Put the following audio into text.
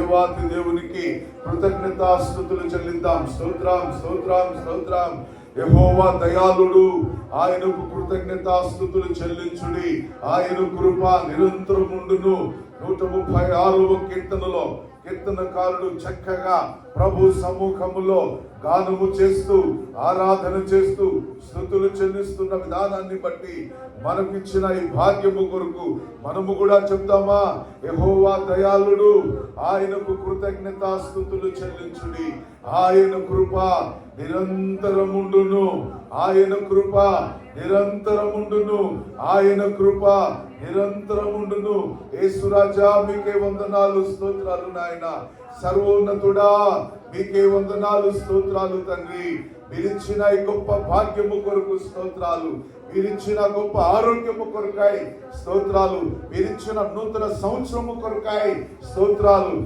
దేవాతి దేవునికి కృతజ్ఞతాస్తుతులు చెల్లిద్దాం. స్తోత్రం స్తోత్రం స్తోత్రం. యెహోవా దయాళుడు, ఆయనకు కృతజ్ఞతాస్తుతులు చెల్లించుడి. ఆయన కృప నిరంతరముండును. 136వ కీర్తనలో కీర్తనకారుడు చక్కగా ప్రభు సముఖములో గానము చేస్తూ ఆరాధన చేస్తూ స్తుతులు చెల్లిస్తున్న విధానాన్ని బట్టి మనకిచ్చిన ఈ భాగ్యము కొరకు మనము కూడా చెప్తామా, యెహోవా దయాళుడు, ఆయనకు కృతజ్ఞతాస్తుతులు చెల్లించుడి. ఆయన కృప నిరంతరముండును. ఆయన కృప నిరంతరముండును. ఆయన కృప నిరంతరముండును. యేసురాజా మీకే వందనాలు, స్తోత్రాలు నాయన. సర్వోన్నతుడా మీకే వందనాలు, స్తోత్రాలు తండ్రి. మీరిచ్చిన ఈ గొప్ప భాగ్యము కొరకు స్తోత్రాలు. మీరిచ్చిన గొప్ప ఆరోగ్యము కొరకాయి స్తోత్రాలు. మీరిచ్చిన నూతన సంవత్సరము కొరకాయి స్తోత్రాలు.